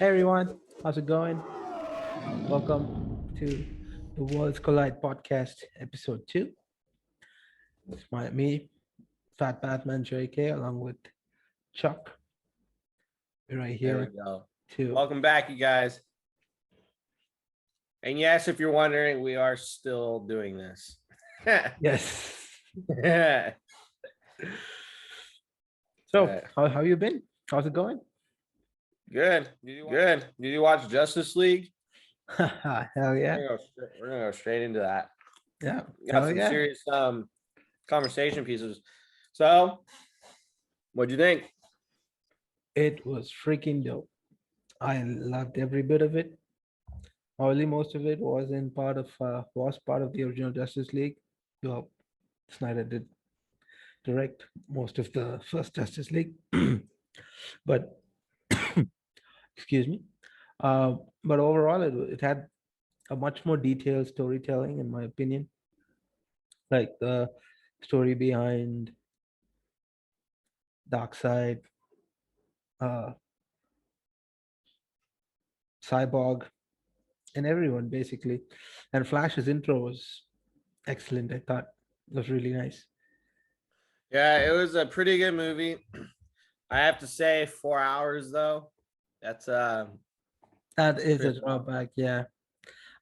Hey everyone, how's it going? Welcome to the Worlds Collide podcast, episode 2. It's me, Fat Batman JK, along with Chuck. We're right There we here go. to Welcome back, you guys. And yes, if you're wondering, we are still doing this. yes. Yeah. So, how you been? How's it going? Good. Did you watch Justice League? Hell yeah. We're gonna go straight into that. Yeah. Got some serious conversation pieces. So, what'd you think? It was freaking dope. I loved every bit of it. Only most of it was part of the original Justice League. Well, Snyder did direct most of the first Justice League, but excuse me. But overall, it had a much more detailed storytelling, in my opinion. Like the story behind Darkseid, uh, Cyborg, and everyone basically. And Flash's intro was excellent. I thought it was really nice. Yeah, it was a pretty good movie. I have to say, 4 hours though. That's That is a drawback. Yeah,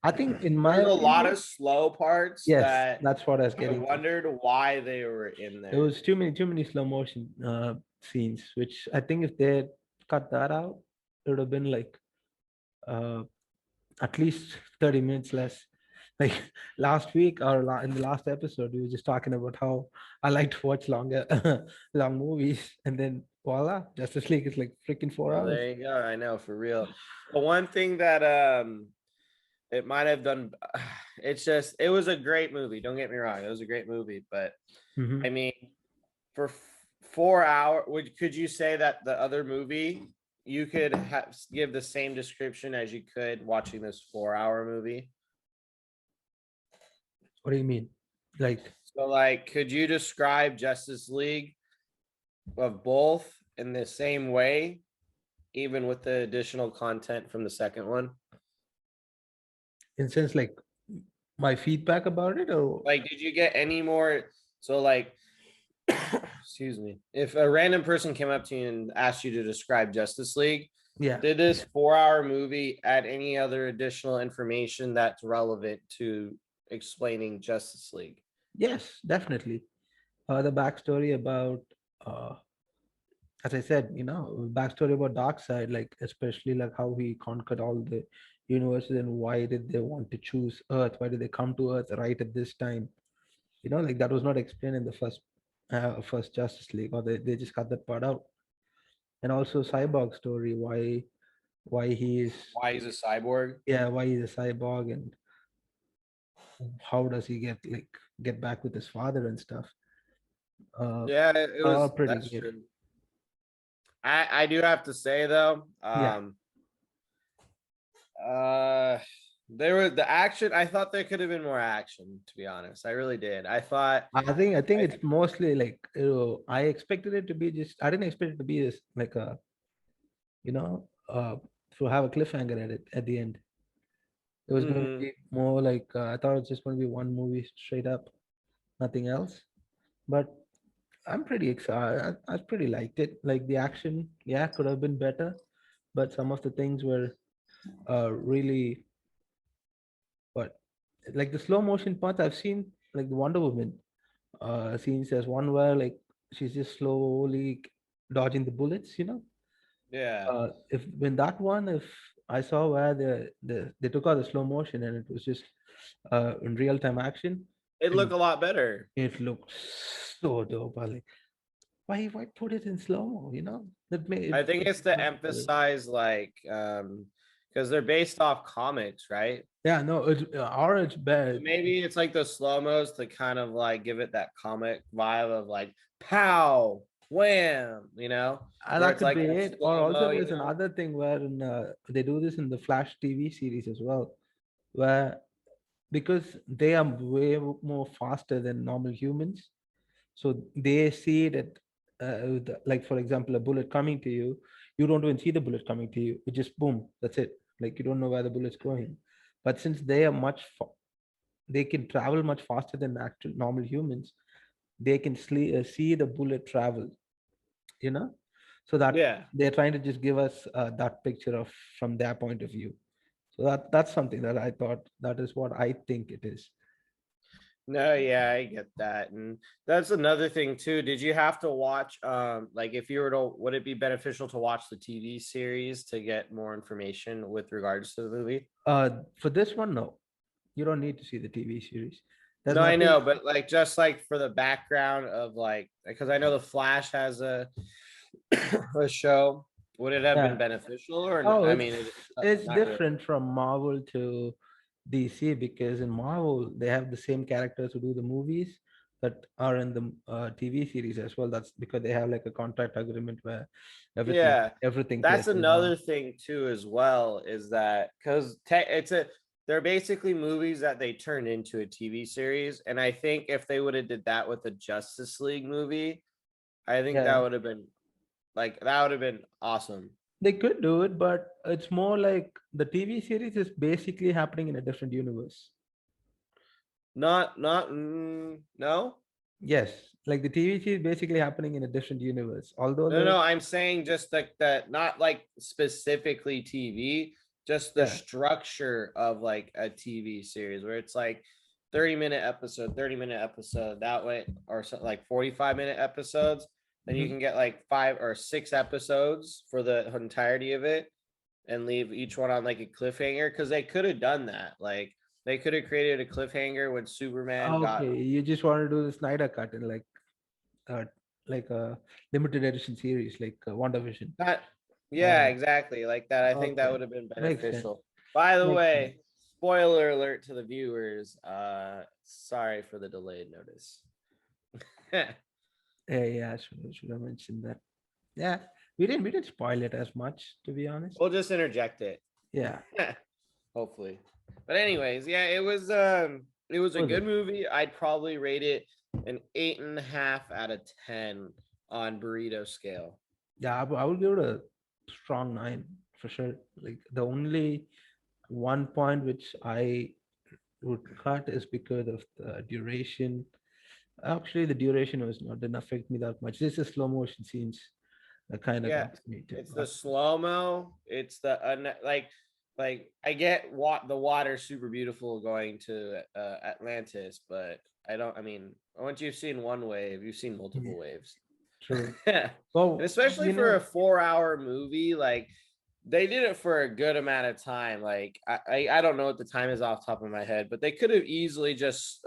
I think in my there's a lot opinion, of slow parts yes, that that's what I was I getting to. wondered why they were in There there. was too many slow motion scenes, which I think if they had cut that out, it would have been like uh, at least 30 minutes less. Like last week or in the last episode, we were just talking about how I like to watch longer, long movies, and then voila, Justice League is like freaking 4 hours. There you go. I know, for real. The one thing that it might have done, it was a great movie. Don't get me wrong, it was a great movie, but Mhm. I mean, for 4 hours, could you say that the other movie you could give the same description as you could watching this 4 hour movie? What do you mean? Like, So, like, could you describe Justice League of both in the same way, even with the additional content from the second one? in sense, like my feedback about it, or Like, did you get any more? So, like, excuse me, if a random person came up to you and asked you to describe Justice League, yeah, did this 4 hour movie add any other additional information that's relevant to explaining Justice League? yes, definitely. The backstory about as I said, backstory about Darkseid, like especially like how he conquered all the universes and why did they want to choose Earth? Why did they come to Earth right at this time? Like that was not explained in the first Justice League, or they just cut that part out. And also Cyborg story, why he is Why he's a cyborg? yeah, why he's a cyborg, and how does he get back with his father and stuff. Yeah, it All was. pretty That's good. true. I do have to say though, Yeah. there was the action. I thought there could have been more action, to be honest. I really did. I think it's mostly like I expected it to be I didn't expect it to be this like a you know to have a cliffhanger at the end. It was going to Mhm. be more like I thought it was just going to be one movie straight up, nothing else. But I'm pretty excited. I pretty liked it. Like the action, yeah, could have been better, but some of the things were really but like the slow motion parts I've seen, like the Wonder Woman scenes. There's one where like she's just slowly dodging the bullets. Yeah. If when that one, if I saw where they took out the slow motion and it was just in real time action, It and looked a lot better. it looked so dope. I like why put it in slow mo? That made I think it's to it. emphasize like because they're based off comics, right? Yeah, no, it's or So bad. maybe it's like the slow-mos to kind of like give it that comic vibe of like pow, wham, where That it's could like be a it. Or also, slow-mo, there's another thing where they do this in the Flash TV series as well, where because they are way more faster than normal humans, so they see it at like for example, a bullet coming to you, you don't even see the bullet coming to you. It just boom, that's it. Like you don't know where the bullet's going. But since they are they can travel much faster than actual normal humans, they can see the bullet travel, you know. So that Yeah. they're trying to just give us that picture of from their point of view. So that's something that I thought, that is what I think it is. No, yeah, I get that. And that's another thing too. Did you have to watch like if you were to would it be beneficial to watch the TV series to get more information with regards to the movie? For this one, no, you don't need to see the TV series. There's No, I nothing. know, but like just like for the background of like because I know the Flash has a a show. Would it have been Yeah. beneficial or Oh, I mean it's not really. different from Marvel to DC, because in Marvel they have the same characters who do the movies that are in the TV series as well. That's because they have like a contract agreement where everything Yeah, everything that's caters on. another thing too, as well, is that because it's a they're basically movies that they turned into a TV series, and I think if they would have did that with a Justice League movie, I think that Yeah, would have been like that would have been awesome. they could do it, but it's more like the TV series is basically happening in a different universe. No. Yes, like the TV series basically happening in a different universe. Although No, the no, I'm saying just like that, not like specifically TV, just the yeah. structure of like a TV series where it's like 30-minute episode, 30-minute episode that way, or so, like 45-minute episodes. Then you Mhm. can get like 5 or 6 episodes for the entirety of it and leave each one on like a cliffhanger because they could have done that. Like they could have created a cliffhanger when Superman got Okay, you just want to do the Snyder cut in uh like a limited edition series like Wanda Vision. Not, yeah, Oh, exactly. Like that. I think that okay, would have been makes sense. beneficial. By the Makes sense. way, spoiler alert to the viewers. Sorry for the delayed notice. Yeah, yeah, should have mentioned that. Yeah, we didn't spoil it as much, to be honest. We'll just interject it. Yeah, Hopefully. But anyways, yeah, it was a was good it? movie. I'd probably rate it an 8.5 out of 10 on burrito scale. Yeah, I would give it a strong 9 for sure. Like the only one point which I would cut is because of the duration. Actually, the duration was not didn't affect me that much. This is slow motion scenes that kind of Yeah, got me too. it's the slow mo. It's the like I get what the water super beautiful going to Atlantis, but I don't. I mean, once you've seen one wave, you've seen Yeah, multiple waves, true. and Well, especially for a 4-hour movie, like they did it for a good amount of time. Like I don't know what the time is off the top of my head, but they could have easily just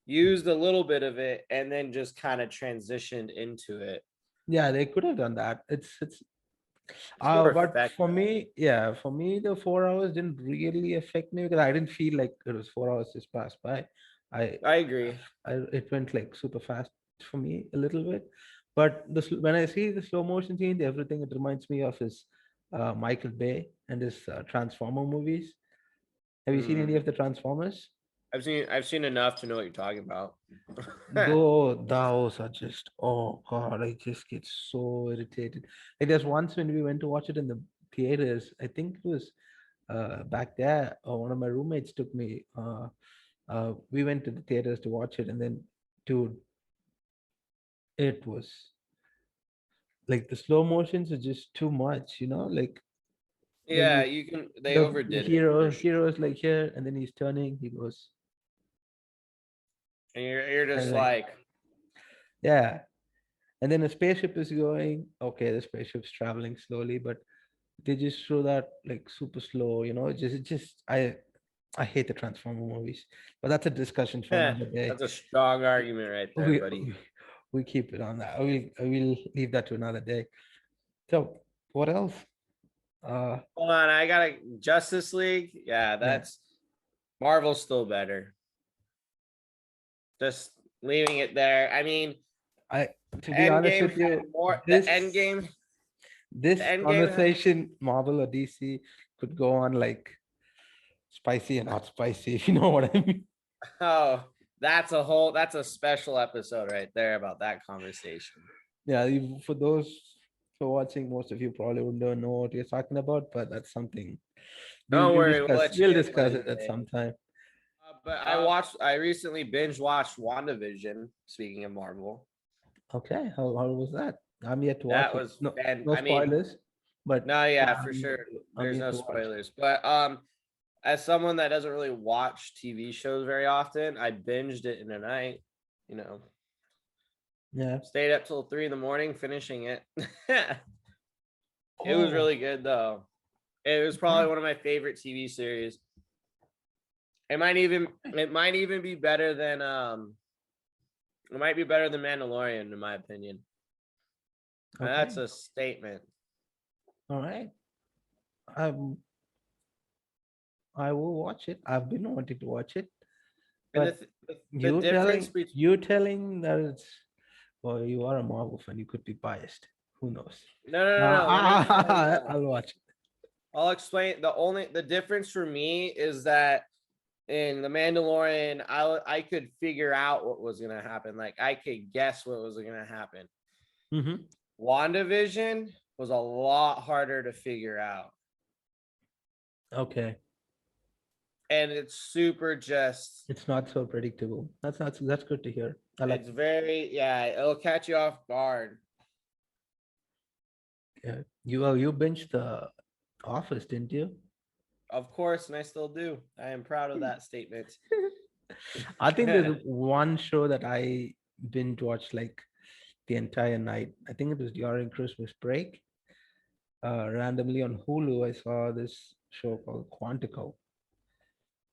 used a little bit of it and then just kind of transitioned into it. yeah, they could have done that. It's It's more but for effective. me, yeah, for me the 4 hours didn't really affect me because I didn't feel like it was 4 hours just passed by. I, I agree. it went like super fast for me a little bit. But when I see the slow motion scenes, everything it reminds me of is Michael Bay and his Transformer movies. Have you seen any Mm. of the Transformers? I've seen enough to know what you're talking about. Though those are just, oh god, I just get so irritated. Like there's once when we went to watch it in the theaters, I think it was back there, one of my roommates took me. We went to the theaters to watch it, and then, dude, it was like the slow motions are just too much, like Yeah, you can. They the overdid it for sure. hero is like here, and then he's turning, he goes, And you're just and like, like, yeah, and then a spaceship is going. Okay, the spaceship's traveling slowly, but they just show that like super slow. I hate the Transformer movies, but that's a discussion for another day. that's a strong argument right there, We buddy. we, we keep it on that. I will leave that to another day. So what else? Hold on, I got a Justice League. Yeah, Yeah, that's Marvel's still better. Just leaving it there. I mean, I to be honest Endgame with had you, more. this The this Endgame had. conversation, Marvel or DC, could go on like spicy and not spicy. If you know what I mean. Oh, that's a special episode right there about that conversation. Yeah, for those who are watching, most of you probably would not know what you're talking about, but that's something Don't we'll worry, we'll discuss. let you We'll get discuss plenty it at day. some time. I recently binge watched WandaVision. Speaking of Marvel, Okay, how was that? I'm yet to watch that it. was No, fan. no I mean, spoilers, but no, yeah, for I'm sure. I'm There's yet no to watch. spoilers, but as someone that doesn't really watch TV shows very often, I binged it in a night. You know, Yeah. stayed up till 3 in the morning finishing it. It was Oh, really good though. It was okay. probably one of my favorite TV series. It might even be better than it might be better than Mandalorian in my opinion. And that's Okay. a statement. All right. Um, I will watch it. I've been wanting to watch it, And but the difference between you telling that it's well, you are a Marvel fan. You could be biased. Who knows? no no no no. Let me explain though. I'll watch it. I'll explain. The difference for me is that in the Mandalorian, I could figure out what was gonna happen. Like I could guess what was gonna happen. Mm-hmm. WandaVision was a lot harder to figure out. Okay. And it's super just It's not so predictable. That's good to hear. I like it's very yeah, it'll catch you off guard. yeah. You binged the Office, didn't you? Of course, and I still do. I am proud of that statement. I think there's one show that I binge watched like the entire night. I think it was during Christmas break. Randomly on Hulu, I saw this show called Quantico.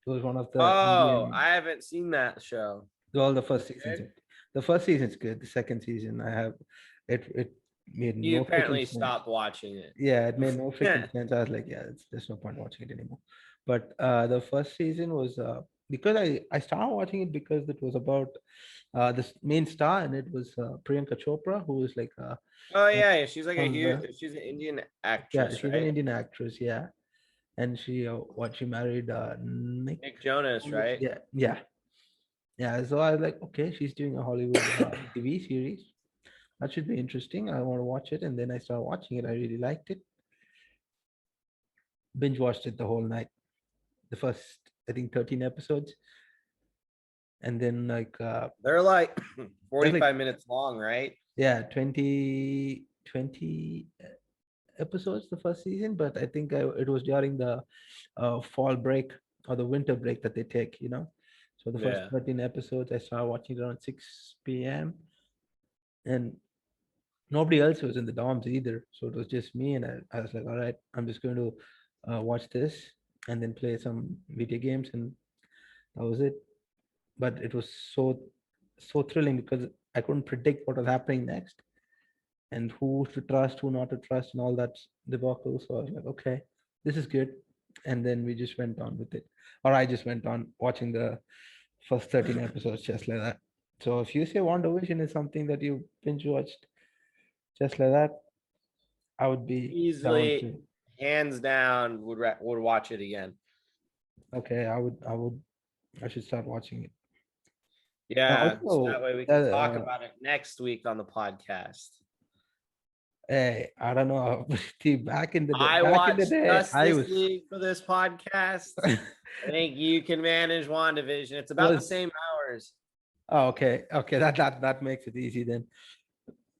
It was one of the Oh, Indian. I haven't seen that show. Well, the Was first it season's good? the first season's good. The second season, I have it made You no freaking apparently sense. stopped watching it. Yeah, it made no freaking sense. I was like, yeah, there's no point watching it anymore. But the first season was because I started watching it because it was about this main star, and it was Priyanka Chopra, who is like Oh one yeah, she's like a one of huge. the She's an Indian yeah, actress, she's an right? Indian actress, yeah, and she married Nick Nick Jonas, Jonas, right? yeah, yeah, yeah. So I was like, okay, she's doing a Hollywood TV series. That should be interesting. I want to watch it, and then I started watching it. I really liked it. Binge watched it the whole night. The first, I think, 13 episodes, and then They're like there's like 45 minutes long, right? yeah, 20 episodes the first season, but I think it was during the fall break or the winter break that they take, you know. So the first Yeah. 13 episodes, I started watching it around 6 p.m. and nobody else was in the dorms either. So it was just me, and I was like, all right, I'm just going to watch this and then play some video games, and that was it. But it was so thrilling because I couldn't predict what was happening next and who to trust, who not to trust, and all that debacle. So I was like, okay, this is good. And then we just went on with it. Or I just went on watching the first 13 episodes just like that. So if you say Wanda Vision is something that you binge watched just like that, I would be down Easily, to. hands down, would watch it again. Okay, I should start watching it. Yeah, so that Also, way we can talk about it next week on the podcast. hey, I don't know. See, I back in the watched day, I Justice was League for this podcast. I think you can manage WandaVision. It's about the was same hours. oh, okay, okay. That makes it easy then.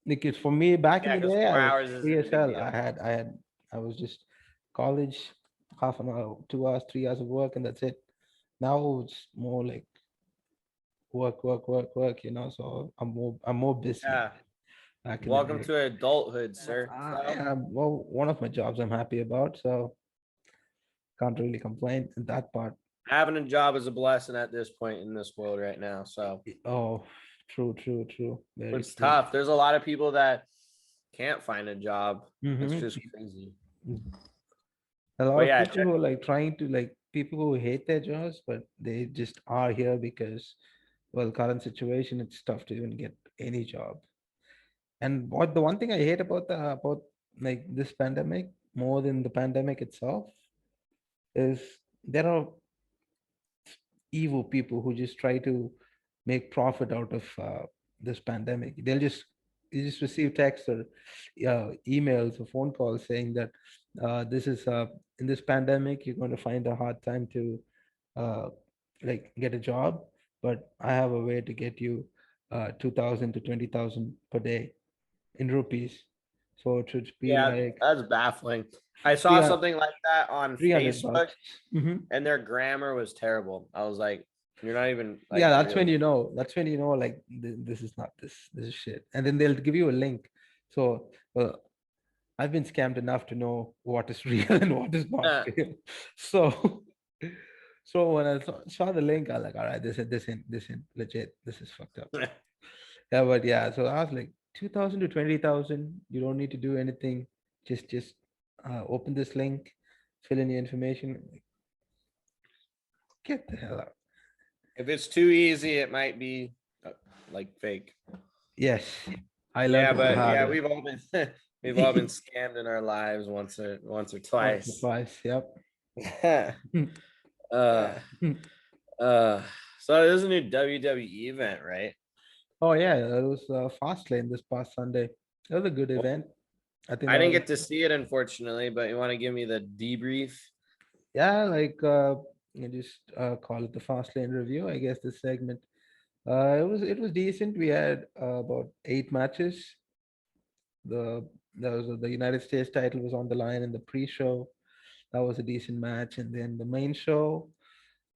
Because for me, back in Yeah, the because day, I 4 hours was free isn't a as big hell. deal. I was just college, half an hour, 2 hours, 3 hours of work, and that's it. Now it's more like work, work, work, work. You know, so I'm more busy Yeah. back in the Welcome day. to adulthood, sir. So Yeah, well, one of my jobs I'm happy about, so can't really complain in that part. having a job is a blessing at this point in this world right now. So Oh, true, true, true. Very it's true. tough. There's a lot of people that can't find a job. It's Mm-hmm. just crazy. A lot But of yeah, people who are like trying to like people who hate their jobs, but they just are here because, well, current situation, it's tough to even get any job. And what the one thing I hate about like this pandemic more than the pandemic itself is there are evil people who just try to make profit out of this pandemic. They'll just you just receive texts or emails or phone calls saying that this is in this pandemic you're going to find a hard time to uh, like get a job, but I have a way to get you 2,000 to 20,000 per day in rupees. So it should be Yeah, like that's baffling. I saw 300, something like that on 300 Facebook, bucks. Hmm. and their grammar was terrible. I was like, you're not even Yeah, like that's when really. you know. That's when you know, like this is not this. This is shit. And then they'll give you a link. So I've been scammed enough to know what is real and what is not real. So, so when I saw the link, I was like, all right, this in legit. This is fucked up. Yeah, but yeah, so I was like, 2,000 to 20,000. You don't need to do anything. Just open this link, fill in your information. Like, get the hell out. If it's too easy, it might be like fake. Yes, I learned Yeah, it the but hard yeah, way. we've all been scammed in our lives once or Once or twice. twice. Yep. uh, uh, so there's a new WWE event, right? Oh yeah, it was Fastlane this past Sunday. It was a good event. I think I that didn't was get to see it, unfortunately, but you want to give me the debrief? yeah, like you just call it the Fastlane review. I guess this segment. It was decent. We had about 8 matches. The There was the United States title was on the line in the pre-show. That was a decent match, and then the main show,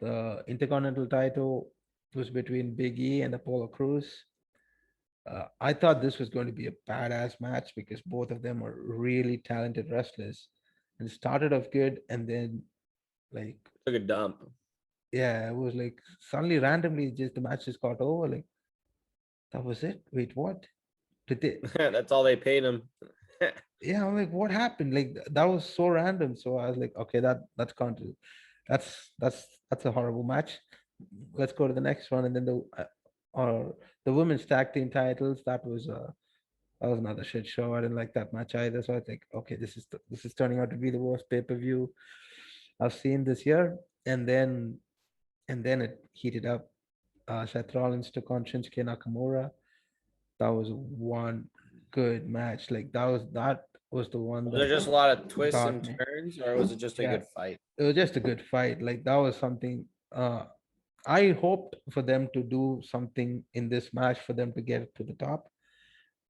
the Intercontinental title, was between Big E and Apollo Crews. I thought this was going to be a badass match because both of them are really talented wrestlers, and it started off good, and then like Took a dump. yeah, it was like suddenly randomly just the match just got over. Like that was it. Wait, what? Did they? That's all they paid him. Yeah, I'm like, what happened? Like that was so random. So I was like, okay, that's can't do. That's a horrible match. Let's go to the next one, and then or the women's tag team titles. That was another shit show. I didn't like that match either. So I think, okay, this is turning out to be the worst pay per view I've seen this year. And then it heated up. Seth Rollins took on Shinsuke Nakamura. That was one good match. Like that was the one Was there that just a lot of twists got and me. turns, or was it just a Yeah, good fight? it was just a good fight. Like that was something. I hoped for them to do something in this match for them to get to the top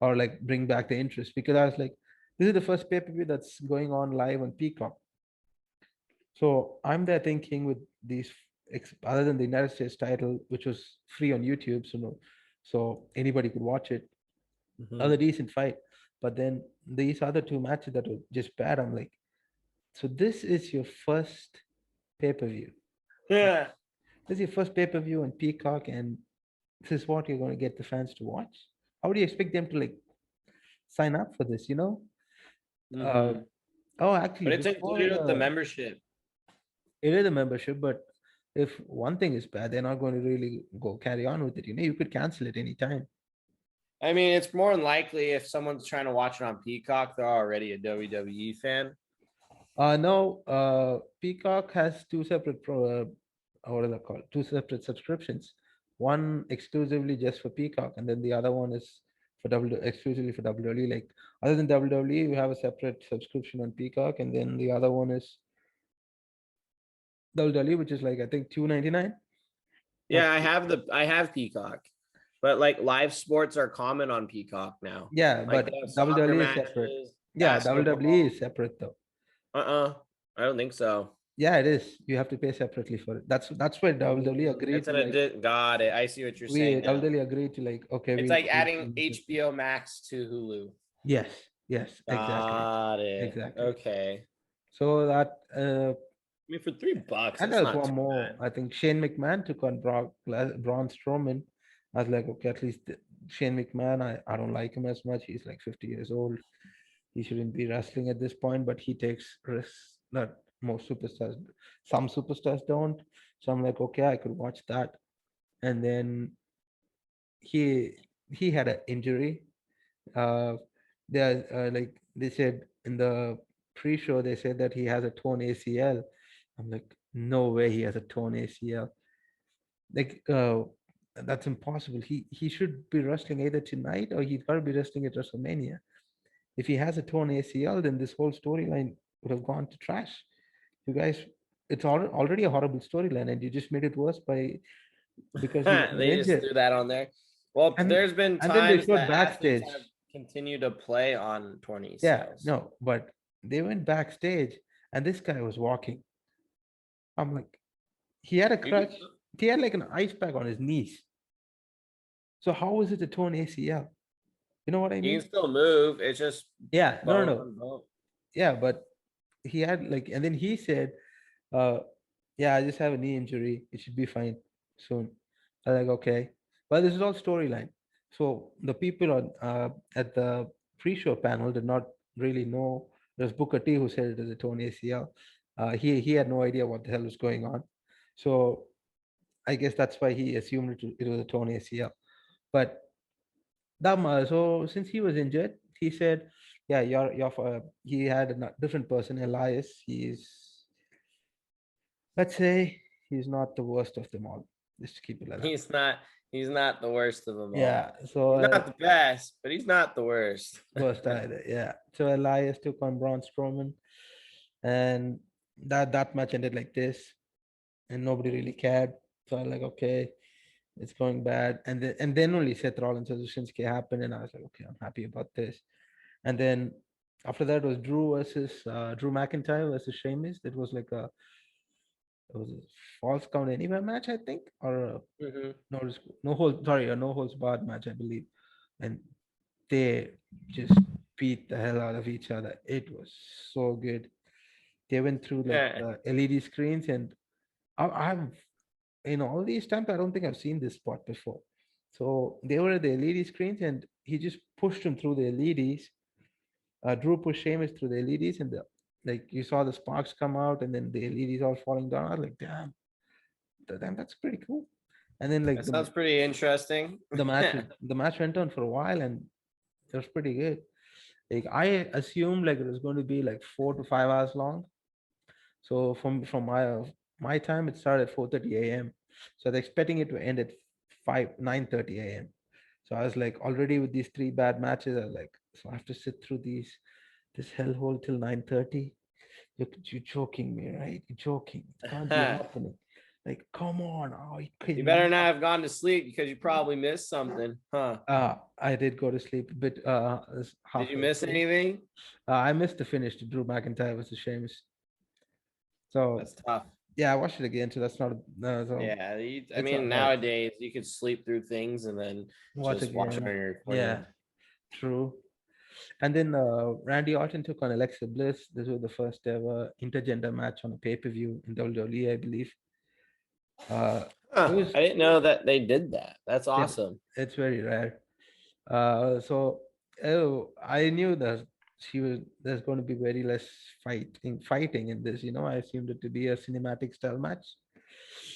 or like bring back the interest because I was like, this is the first pay per view that's going on live on Peacock. So I'm there thinking with these, other than the United States title, which was free on YouTube, so no, so anybody could watch it. Mhm. Other decent fight, but then these other two matches that were just bad. I'm like, so this is your first pay per view. Yeah. This is your first pay per view on Peacock, and this is what you're going to get the fans to watch. How do you expect them to like sign up for this? Uh, Hmm. oh, actually, But it's before included with the the membership. it is a membership, but if one thing is bad, they're not going to really go carry on with it. You could cancel it anytime. I mean, it's more than likely if someone's trying to watch it on Peacock, they're already a WWE fan. No, Peacock has two separate what are they called? Two separate subscriptions. One exclusively just for Peacock, and then the other one is for exclusively for WWE. Like other than WWE, we have a separate subscription on Peacock, and then the other one is WWE, which is like I think 299. Yeah, I have Peacock, but like live sports are common on Peacock now. Yeah, Like but they have soccer WWE is separate. matches, Yeah, WWE basketball. is separate though. I don't think so. Yeah, it is. You have to pay separately for it. That's why WWE agreed It's to an like got it. I see what you're we saying now. WWE agreed to like okay, It's we'll like do adding 250. HBO Max to Hulu. Yes, yes, exactly. Got it. Exactly. Okay. So that I mean, for $3, and that's there's not one too more. bad. I think Shane McMahon took on Braun Strowman. I was like, okay, at least Shane McMahon, I don't like him as much. He's like 50 years old. He shouldn't be wrestling at this point, but he takes risks that most superstars, some superstars don't. So I'm like, okay, I could watch that. And then he he had an injury. Uh, like they said in the pre-show, they said that he has a torn ACL. I'm like, no way, he has a torn ACL. Like, That's impossible. He should be wrestling either tonight or he's got to be wrestling at WrestleMania. If he has a torn ACL, then this whole storyline would have gone to trash. You guys, it's already a horrible storyline, and you just made it worse by because he was They just injured. threw that on there. Well, And there's been and then they times showed that athletes backstage. have continued to play on torn Yeah, ACLs. no, but they went backstage, and this guy was walking. I'm like, he had a You can, crutch. He had like an ice pack on his knees. So how is it a torn ACL? You know what I you mean? can still move. It's just Yeah, no, no, bone no. on bone. Yeah, but he had like, and then he said, uh, yeah, I just have a knee injury. It should be fine soon. I was like, okay. But this is all storyline. So the people on at the pre-show panel did not really know. There's Booker T who said it is a torn ACL. He had no idea what the hell was going on. So I guess that's why he assumed it was a torn ACL. But so since he was injured, he said, yeah, he had a different person, Elias. Let's say he's not the worst of them all. Just to keep it like that. He's not. He's not the worst of them all. Yeah. So He's not the best, but he's not the worst. worst either. Yeah. So Elias took on Braun Strowman, and that match ended like this, and nobody really cared. So I was like, okay, it's going bad, and then only Seth Rollins versus Shinsuke happened, and I was like, okay, I'm happy about this. And then after that was Drew McIntyre versus Sheamus. That was like it was a false count anywhere match, I think, or Mhm. a no holds barred match, I believe. And they just beat the hell out of each other. It was so good. They went through like Yeah, the LED screens, and I've in all these times, I don't think I've seen this spot before. So they were at the LED screens, and he just pushed him through the LEDs. Drew pushed Sheamus through the LEDs, and like you saw the sparks come out, and then the LEDs all falling down. I was like, damn, that's pretty cool. And then like that sounds pretty interesting. the match went on for a while, and it was pretty good. Like I assumed like it was going to be like 4 to 5 hours long. So from my time, it started at 4:30 a.m. So I was expecting it to end at 9:30 a.m. So I was like, already with these three bad matches, I was like, so I have to sit through this hellhole till 9:30. You're joking me, right? You're joking. It can't be happening. Like, come on. Oh, you You kidding better me? not have gone to sleep because you probably missed something, huh? I did go to sleep a bit Did you halfway miss through. anything? I missed the finish to Drew McIntyre versus Sheamus. So That's tough. yeah, I watched it again. So that's not so Yeah, I it's mean, all right. nowadays you could sleep through things and then Watch just watch it again. on your Yeah, recording. true. And then Randy Orton took on Alexa Bliss. This was the first ever intergender match on a pay-per-view in WWE, I believe. Uh, it Huh, was I didn't know that they did that. That's it, awesome. it's very rare. So I knew that there's going to be very less fighting in this. I assumed it to be a cinematic style match.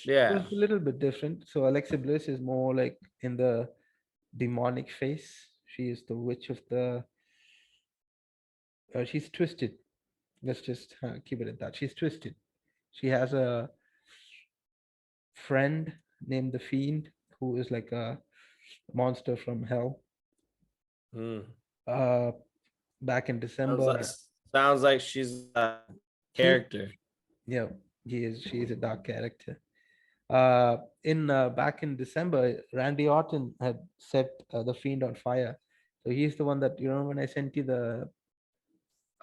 It Yeah. was a little bit different. So Alexa Bliss is more like in the demonic face. She is the witch of the. She's twisted. Let's just keep it at that. She's twisted. She has a friend named the Fiend, who is like a monster from hell. Hmm. Uh, Back in Sounds like December, sounds like she's a he, character. yeah, she is a dark character. In Back in December, Randy Orton had set the Fiend on fire. So he's the one that when I sent you the.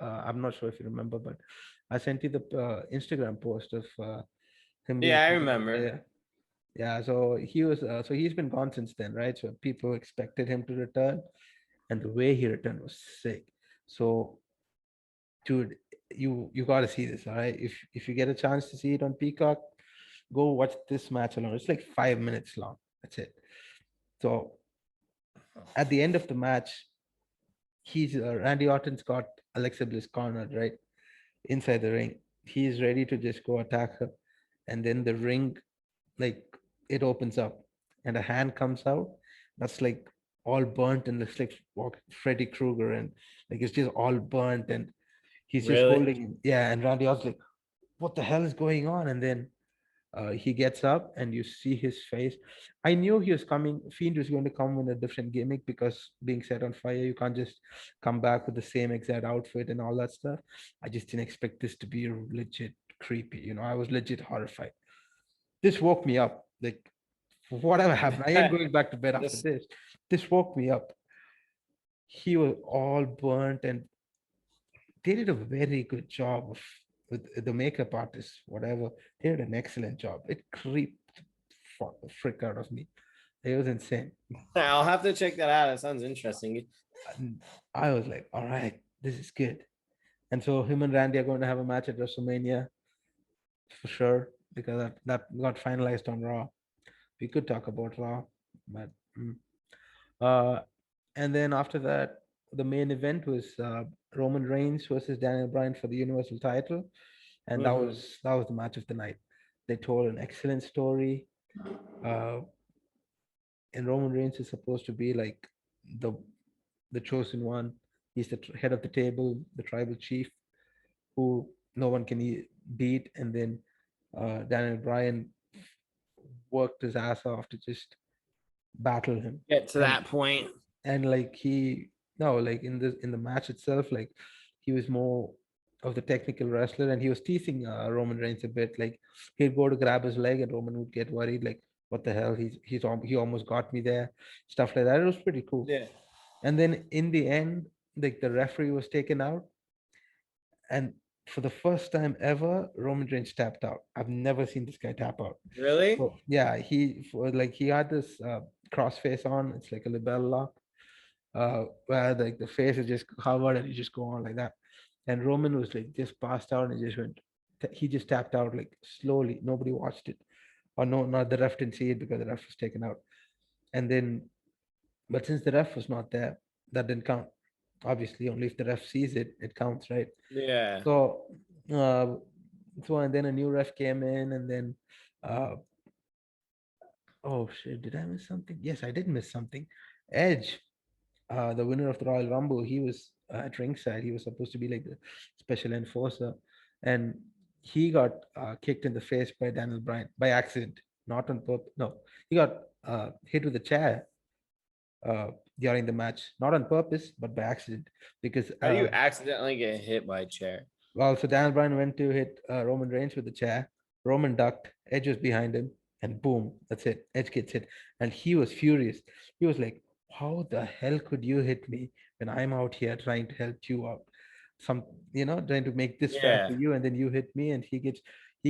I'm not sure if you remember, but I sent you the Instagram post of him being Yeah, I set on remember. fire. Yeah, so he's been gone since then, right? So people expected him to return, and the way he returned was sick. So, dude, you got to see this, all right? If you get a chance to see it on Peacock, go watch this match alone. It's like 5 minutes long. That's it. So at the end of the match, he's Randy Orton's got Alexa Bliss cornered right inside the ring. He's ready to just go attack her, and then the ring, like, it opens up, and a hand comes out that's like all burnt and looks like Freddy Krueger, and like it's just all burnt, and he's just Really? holding him. Yeah, and Randy Orton's like, what the hell is going on? And then He gets up and you see his face. I knew he was coming. Fiend was going to come in a different gimmick because being set on fire, you can't just come back with the same exact outfit and all that stuff. I just didn't expect this to be legit creepy. I was legit horrified. This woke me up. Like, whatever happened, I ain't going back to bed after This this. This woke me up. He was all burnt, and they did a very good job of with the makeup artists, whatever. They did an excellent job. It creeped the frick out of me. It was insane. I'll have to check that out. It sounds interesting. And I was like, all right, this is good. And so him and Randy are going to have a match at WrestleMania for sure because that got finalized on Raw. We could talk about Raw, but uh, and then after that, the main event was Roman Reigns versus Daniel Bryan for the Universal Title, and that Mhm. was that was the match of the night. They told an excellent story. Uh, and Roman Reigns is supposed to be like the the chosen one. He's the head of the table, the tribal chief, who no one can beat. And then Daniel Bryan worked his ass off to just battle him. Get to And that point. like he no like in the match itself, like he was more of the technical wrestler, and he was teasing Roman Reigns a bit. Like he'd go to grab his leg and Roman would get worried, like what the hell, he almost got me there, stuff like that. It was pretty cool. Yeah. And then in the end, like the referee was taken out, and for the first time ever, Roman Reigns tapped out. I've never seen this guy tap out. Really? So yeah, he had this cross face on. It's like a label lock, where like the face is just covered and you just go on like that. And Roman was like just passed out and he just went. He just tapped out like slowly. Nobody watched it, or no, not the ref didn't see it because the ref was taken out. And then, but since the ref was not there, that didn't count. Obviously, only if the ref sees it, it counts, right? Yeah. So, uh, and then a new ref came in, and then, uh, oh shit, did I miss something? Yes, I did miss something. Edge, the winner of the Royal Rumble, he was at ringside. He was supposed to be like the special enforcer, and he got kicked in the face by Daniel Bryan by accident, not on purpose. No, he got hit with a chair uh, during the match, not on purpose, but by accident. Because How do you accidentally get hit by a chair? well, so Daniel Bryan went to hit Roman Reigns with the chair. Roman ducked. Edge was behind him, and boom, that's it. Edge gets hit, and he was furious. He was like, "How the hell could you hit me when I'm out here trying to help you out? Some, trying to make this fair for Yeah. you, and then you hit me." And he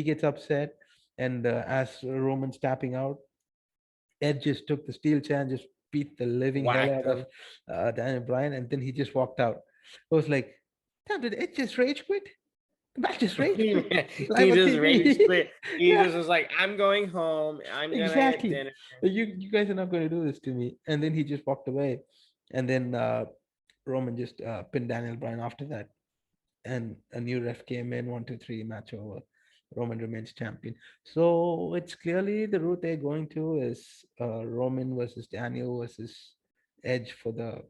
gets upset, and as Roman's tapping out, Ed just took the steel chair and just beat the living hell Whacked out of him. Daniel Bryan, and then he just walked out. I was like, damn, did Ed just rage quit? The match just rage he quit live on just rage TV. quit. He Yeah, just was like, I'm going home. I'm gonna eat exactly. dinner. You guys are not going to do this to me. And then he just walked away. And then Roman just pinned Daniel Bryan after that. And a new ref came in, 1, 2, 3, match over. Roman remains champion. So it's clearly the route they're going to is Roman versus Daniel versus Edge for the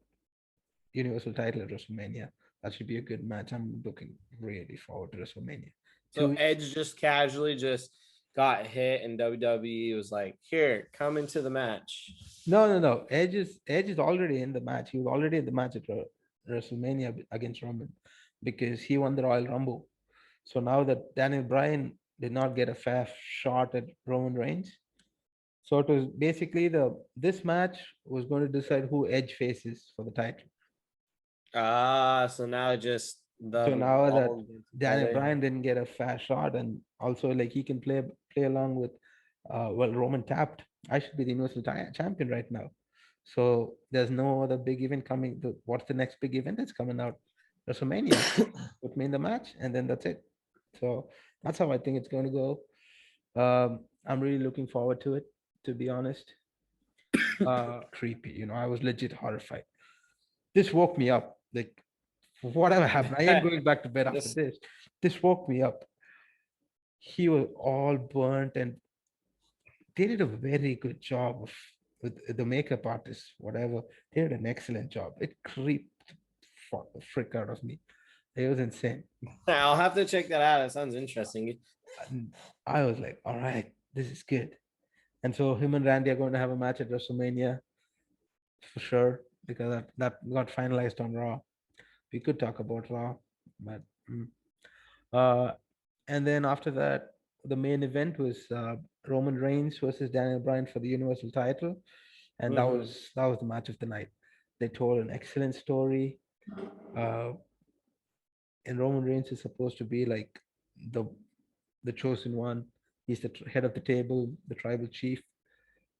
Universal title at WrestleMania. That should be a good match. I'm looking really forward to WrestleMania. So 2 weeks. Edge just casually just got hit, and WWE was like, "Here, come into the match." No. Edge is already in the match. He was already in the match at WrestleMania against Roman because he won the Royal Rumble. So now that Daniel Bryan did not get a fair shot at Roman Reigns, so it was basically this match was going to decide who Edge faces for the title. So now just So them now that all against each Daniel other. Bryan didn't get a fair shot, and also like he can play along with, well, Roman tapped. I should be the Universal Champion right now. So there's no other big event coming. What's the next big event that's coming out? WrestleMania. Put me in the match, and then that's it. So that's how I think it's going to go. I'm really looking forward to it. To be honest, creepy. I was legit horrified. This woke me up. Like, whatever happened, I ain't going back to bed after This this. This woke me up. He was all burnt, and they did a very good job of with the makeup artists, whatever. They did an excellent job. It creeped the frick out of me. It was insane. I'll have to check that out. It sounds interesting. And I was like, all right, this is good. And so him and Randy are going to have a match at WrestleMania for sure because that got finalized on Raw. We could talk about Raw, but uh, and then after that, the main event was Roman Reigns versus Daniel Bryan for the Universal Title, and that Hmm. was that was the match of the night. They told an excellent story. Uh, and Roman Reigns is supposed to be like the the chosen one. He's the head of the table, the tribal chief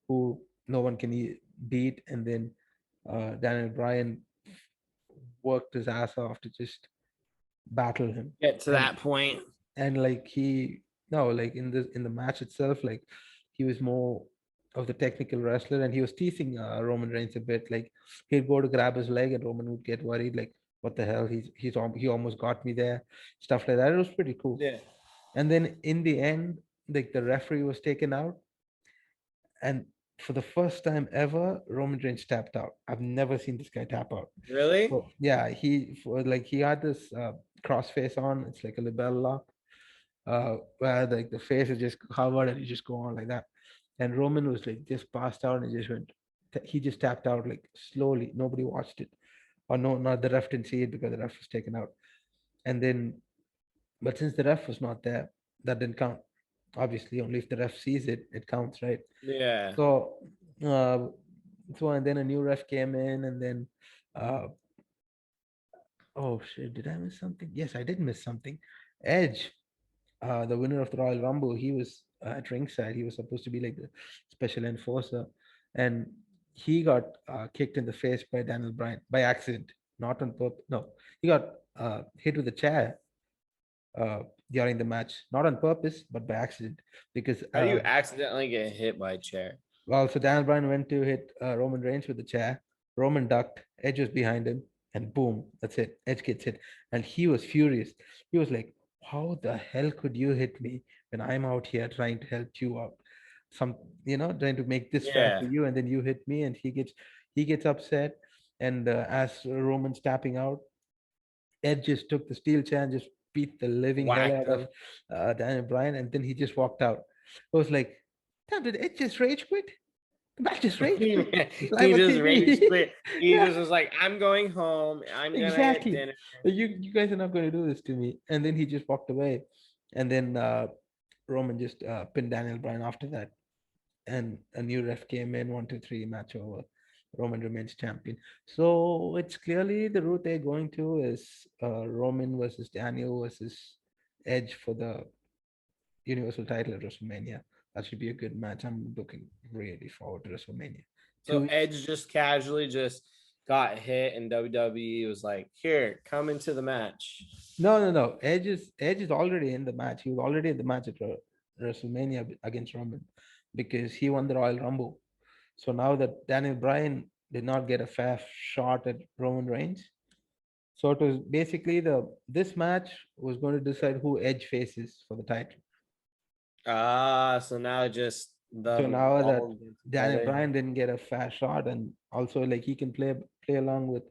who no one can beat. And then Daniel Bryan worked his ass off to just battle him. Get to And that point. like he no like in the match itself, like he was more of the technical wrestler, and he was teasing Roman Reigns a bit. Like he'd go to grab his leg, and Roman would get worried, like what the hell, he almost got me there, stuff like that. It was pretty cool. Yeah. And then in the end, like the referee was taken out, and for the first time ever, Roman Reigns tapped out. I've never seen this guy tap out. Really? So yeah, he had this cross face on. It's like a labella lock, where like the face is just covered and you just go on like that. And Roman was like just passed out and he just went. He just tapped out like slowly. Nobody watched it, or no, not the ref didn't see it because the ref was taken out. And then, but since the ref was not there, that didn't count. Obviously, only if the ref sees it, it counts, right? Yeah. So, uh, and then a new ref came in, and then, uh, oh shit, did I miss something? Yes, I did miss something. Edge, the winner of the Royal Rumble, he was at ringside. He was supposed to be like the special enforcer, and he got kicked in the face by Daniel Bryan by accident, not on purpose. No, he got hit with a chair uh, during the match, not on purpose, but by accident. Because How do you accidentally get hit by a chair? well, so Daniel Bryan went to hit Roman Reigns with the chair. Roman ducked. Edge was behind him, and boom, that's it. Edge gets hit, and he was furious. He was like, "How the hell could you hit me when I'm out here trying to help you out? Some, trying to make this fair for Yeah. you, and then you hit me." And he gets upset, and as Roman's tapping out, Ed just took the steel chair and just beat the living hell Whacked out of him. Daniel Bryan, and then he just walked out. I was like, damn, did Ed just rage quit? The match just rage quit live He on just rage TV. quit. He Yeah, just was like, I'm going home. I'm gonna hit exactly. dinner. You guys are not going to do this to me. And then he just walked away. And then Roman just pinned Daniel Bryan after that. And a new ref came in, 1, 2, 3, match over. Roman remains champion. So it's clearly the route they're going to is Roman versus Daniel versus Edge for the Universal title at WrestleMania. That should be a good match. I'm looking really forward to WrestleMania. So 2 weeks. Edge just casually just got hit, and WWE was like, "Here, come into the match." No, no, no. Edge is already in the match. He was already in the match at WrestleMania against Roman because he won the Royal Rumble. So now that Daniel Bryan did not get a fair shot at Roman Reigns, so it was basically the this match was going to decide who Edge faces for the title. So now just So them now that all against each Daniel other. Bryan didn't get a fair shot, and also like he can play along with,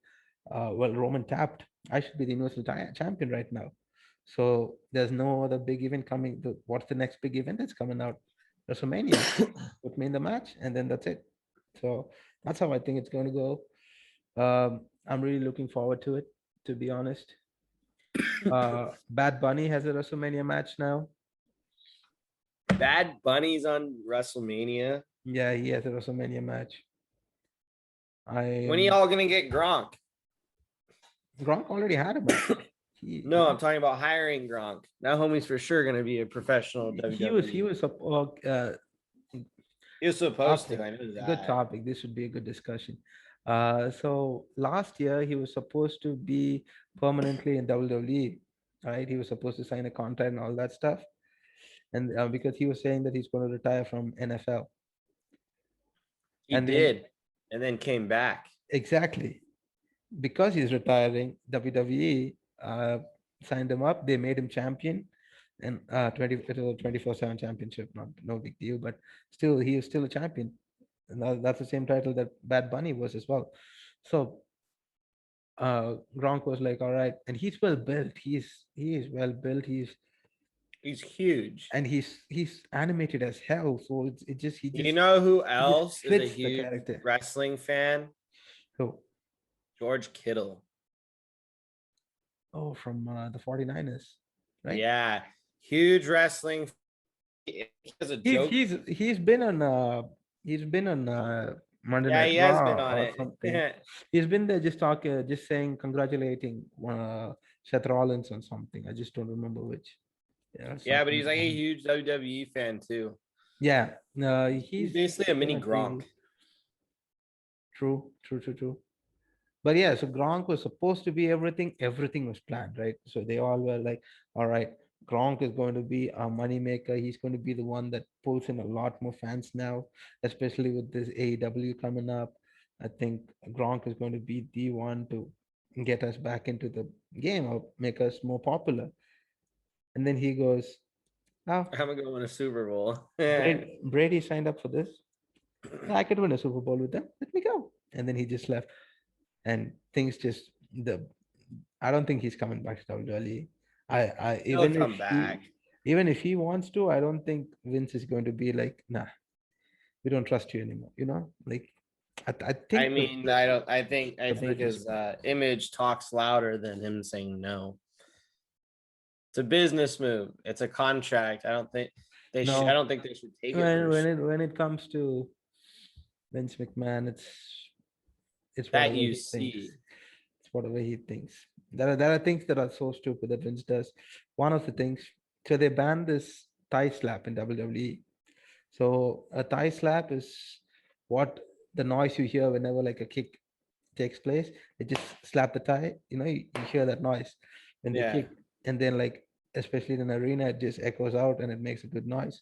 well, Roman tapped. I should be the Universal Champion right now. So there's no other big event coming. What's the next big event that's coming out? WrestleMania. Put me in the match, and then that's it. So that's how I think it's going to go. I'm really looking forward to it, to be honest. Bad Bunny has a WrestleMania match now. Bad Bunny's on WrestleMania. Yeah, he has a WrestleMania match. I When are am y'all gonna get Gronk? Gronk already had a match. He No, I'm he, talking about hiring Gronk. That homie's for sure gonna be a professional he WWE. was He was supposed okay. to. I know Good that. topic. This would be a good discussion. So last year he was supposed to be permanently in WWE, right? He was supposed to sign a contract and all that stuff, and because he was saying that he's going to retire from NFL, He and then did, and then came back. exactly because he's retiring, WWE signed him up. They made him champion, and it was a 24/7 championship. Not no big deal, but still, he is still a champion, and that's the same title that Bad Bunny was as well. So Gronk was like, all right, and he's well built. He is well built. He's huge. and he's animated as hell. So it just You know who he just else is a fits the huge character. wrestling fan? So George Kittle. oh, from the 49ers, right? Yeah, huge wrestling. He has a He's joke. he's he's been on Monday Yeah, Night he has been Raw on or it. something. He's been there just talking, just saying, congratulating Seth Rollins on something. I just don't remember which. Yeah, Yeah, but something. he's like a huge WWE fan too. Yeah, He's he's basically a been mini on Gronk. TV. True. But yeah, so Gronk was supposed to be everything. Everything was planned, right? So they all were like, all right, Gronk is going to be a moneymaker. He's going to be the one that pulls in a lot more fans now, especially with this AEW coming up. I think Gronk is going to be the one to get us back into the game or make us more popular. And then he goes, oh, I'm gonna go win a Super Bowl. Brady signed up for this. Yeah, I could win a Super Bowl with them. Let me go. And then he just left. And things just the I don't think he's coming back to WWE. I He'll come back. even if he wants to, I don't think Vince is going to be like, nah, we don't trust you anymore. Like I I think mean, I don't. I the think bridge is his burned. image talks louder than him saying no. It's a business move. It's a contract. I don't think they should. I No, don't think they should take it personally. when it comes to Vince McMahon, it's That whatever you he thinks. see. It's whatever he thinks. There are things that are so stupid that Vince does. One of the things, so they banned this thigh slap in WWE. So a thigh slap is what the noise you hear whenever like a kick takes place. They just slap the thigh. You hear that noise when they Yeah. kick, and then like especially in an arena, it just echoes out and it makes a good noise.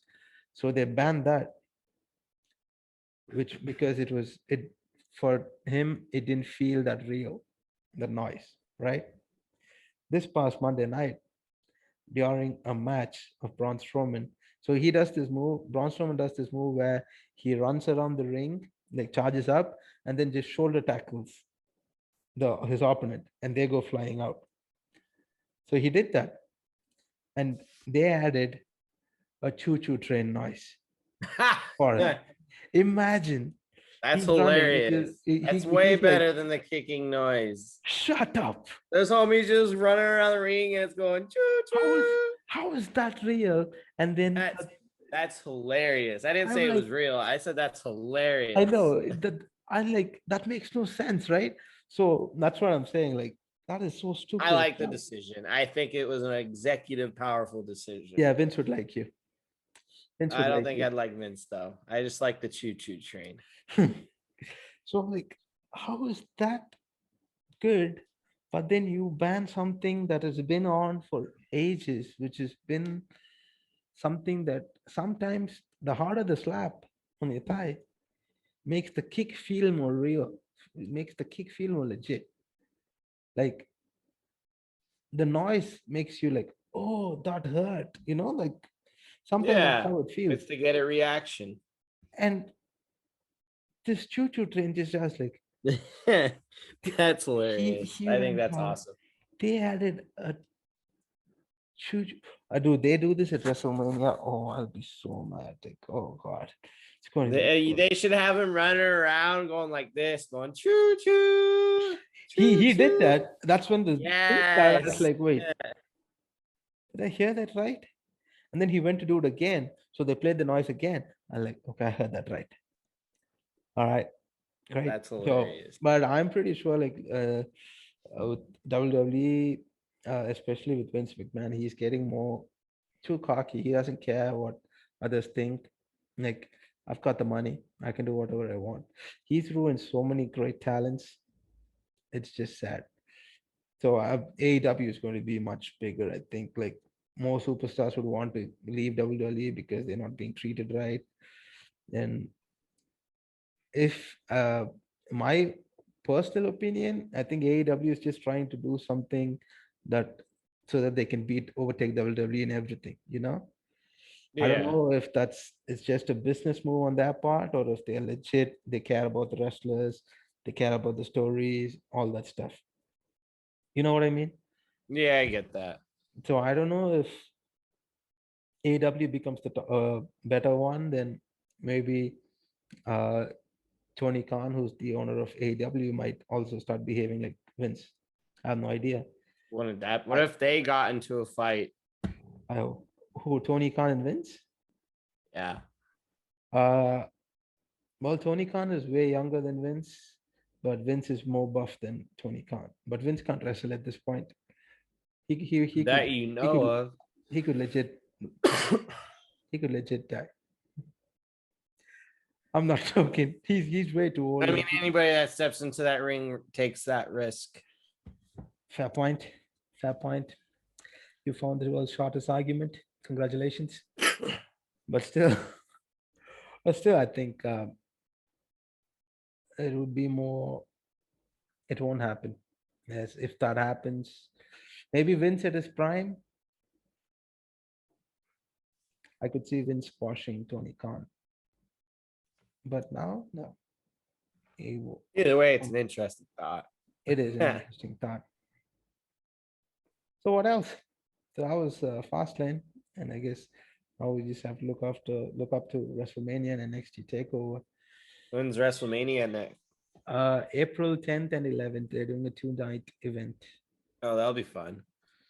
So they banned that, which because it for him it didn't feel that real, the noise, right? This past Monday night during a match of Braun Strowman. So he does this move. Braun Strowman does this move where he runs around the ring, like charges up, and then just shoulder tackles the his opponent, and they go flying out. So he did that, and they added a choo-choo train noise for it. Imagine That's he's running with his hilarious. That's way he's like, better than the kicking noise. shut up. Those homies just running around the ring and it's going choo How is choo. how is that real? And then That's hilarious. I didn't I'm say it like, was real. I said that's I hilarious. know that I like that makes no sense, right? So that's what I'm saying. Like that is so I stupid. like the decision. I think it was an executive powerful decision. Yeah, Vince would like you. Vince would I don't like think you. I'd like Vince though. I just like the choo choo train. So like, how is that good? But then you ban something that has been on for ages, which has been something that sometimes the harder the slap on your thigh makes the kick feel more real. It makes the kick feel more legit. Like the noise makes you like, oh, that hurt. Like sometimes that's Yeah, how it feels. it's to get a reaction. And this choo-choo train just does like That's he hilarious. he I think runs that's out. awesome. They added a choo-choo. Do they do this at WrestleMania? Oh, I'll be so mad. Like, oh God, it's going to be good. They should have him running around going like this, going choo choo, choo He did choo. that. That's when the thing started. I was Yes. like, wait, did I hear that right? And then he went to do it again. So they played the noise again. I'm like, okay, I heard that right. All right, great. That's So, hilarious. but I'm pretty sure, like, with WWE, especially with Vince McMahon, he's getting more too cocky. He doesn't care what others think. Like, I've got the money. I can do whatever I want. He's ruined so many great talents. It's just sad. So AEW is going to be much bigger. I think like more superstars would want to leave WWE because they're not being treated right. And if my personal opinion, I think AEW is just trying to do something that so that they can overtake WWE in everything. I don't Yeah. know if it's just a business move on their part or if they're legit, they care about the wrestlers, they care about the stories, all that stuff. You know what I mean? Yeah, I get that. So I don't know if AW becomes the better one, then maybe uh, Tony Khan, who's the owner of AW, might also start behaving like Vince. I have no idea. What I, if they got into a fight? I who Tony Khan and Vince? Yeah. Uh, well, Tony Khan is way younger than Vince, but Vince is more buff than Tony Khan. But Vince can't wrestle at this point. He could That you he know could of. he could legit he could legit die. I'm not joking. He's way too old. I mean, And anybody that steps into that ring takes that risk. fair point. Fair point. You found the world's shortest argument. Congratulations. But still, but still, I think it would be more. It won't happen. Yes, if that happens, maybe Vince at his prime. I could see Vince squashing Tony Khan. But now, no. He will, Either way, it's an interesting thought. it is an interesting thought. So what else? So that was Fastlane, and I guess now we just have to look up to WrestleMania and NXT Takeover. When's WrestleMania next? April 10th and 11th. They're doing a 2-night event. Oh, that'll be fun.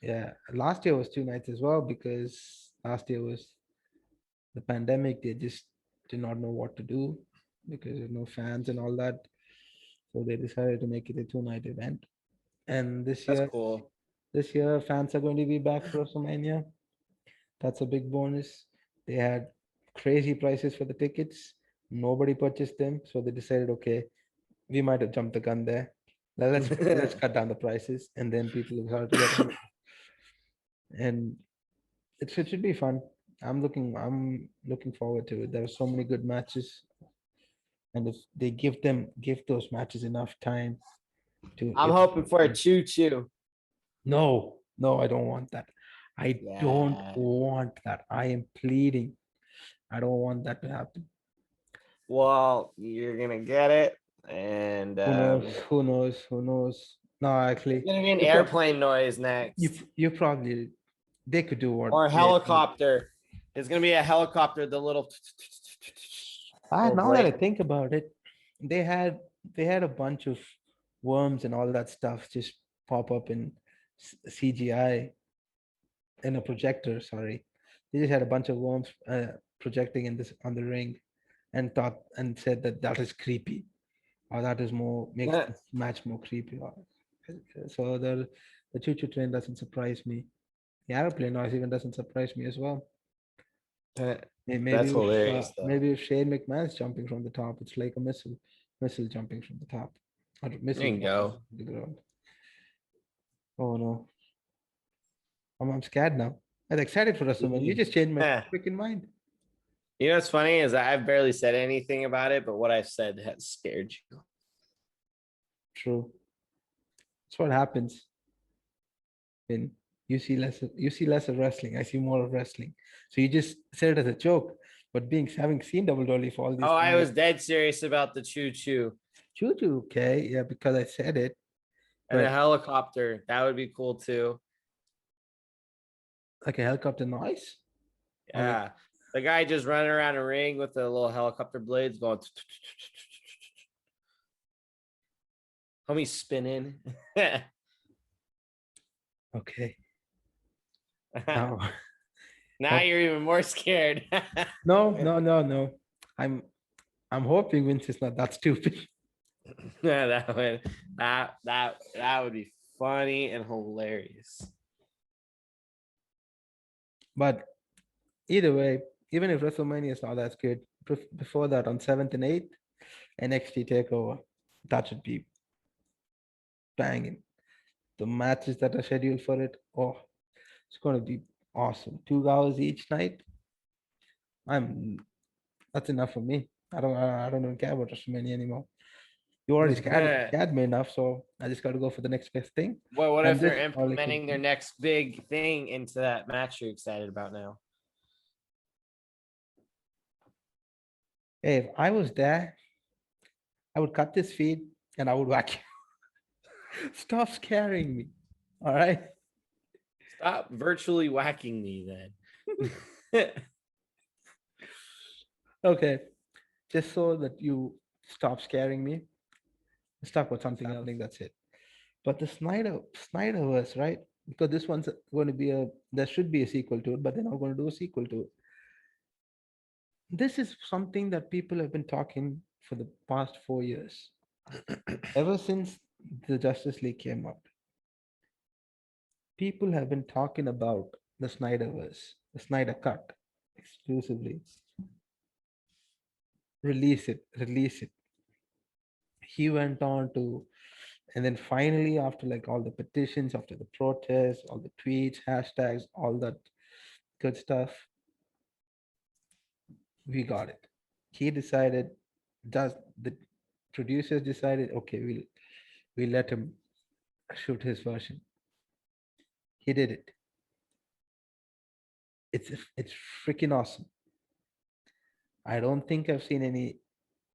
Yeah, last year was 2 nights as well because last year was the pandemic. They just did not know what to do because there's no fans and all that. So they decided to make it a 2-night event. And That's cool. this year fans are going to be back for WrestleMania. That's a big bonus. They had crazy prices for the tickets. Nobody purchased them, so they decided, okay, we might have jumped the gun there. Let's cut down the prices, and then people started to get on it. And it should be fun. I'm looking forward to it. There are so many good matches, and if they give those matches enough time to, I'm hoping for a choo-choo. no, I don't want that. I don't Yeah. want that. I am pleading. I don't want that to happen. Well, you're gonna get it, and Who knows? Who knows? Who knows? No, it's actually, gonna be an you pro- airplane noise next, you probably they could do what or a they. helicopter. It's gonna be a helicopter. The little. Now that I break. think about it, they had they had a bunch of worms and all that stuff just pop up in CGI in a projector. Sorry, they just had a bunch of worms projecting in this on the ring, and thought and said that that is creepy, or that is more makes Yeah. this match more creepy. So the choo choo train doesn't surprise me. The airplane noise even doesn't surprise me as well. Maybe That's hilarious, though. maybe if Shane McMahon's jumping from the top, it's like a missile jumping from the top, or a There missile you falling go. to the ground. Oh no, I'm scared now. I'm excited for WrestleMania. You just changed my Yeah. freaking mind. You know what's funny is I've barely said anything about it, but what I've said has scared you. True. That's what happens when you see less of wrestling. I see more of wrestling. So you just said it as a joke, but having seen WWE for all these Oh, I time, was dead serious about the choo-choo choo choo, okay, yeah, because I said it. and a But helicopter. That would be cool too. like a helicopter noise, or like Yeah. The guy just running around a ring with the little helicopter blades going. Homie spinning. okay. Now, Now hope, you're even more scared. no. I'm hoping Vince is not that stupid. That would be funny and hilarious. But either way, even if WrestleMania is not that good, before that on 7th and 8th, NXT Takeover, that should be banging. The matches that are scheduled for it, oh, it's going to be awesome. 2 hours each night. That's enough for me. I don't even care about WrestleMania anymore. You already scared me enough, so I just got to go for the next best thing. Well, what And if this they're all I implementing can their do. next big thing into that match you're excited about now? Hey, if I was there, I would cut this feed and I would whack you. Stop scaring me. All right. Stop virtually whacking me then. Okay, just so that you stop scaring me, let's talk about something else. I think that's it. But the Snyderverse, right? Because this one's going to be there should be a sequel to it, but they're not going to do a sequel to it. This is something that people have been talking for the past 4 years, ever since the Justice League came out. People have been talking about the Snyderverse, the Snyder Cut, exclusively. Release it. He went on to, and then finally, after like all the petitions, after the protests, all the tweets, hashtags, all that good stuff, we got it. He decided, does the producers decided, okay, we'll let him shoot his version. He did it. It's freaking awesome. I don't think I've seen any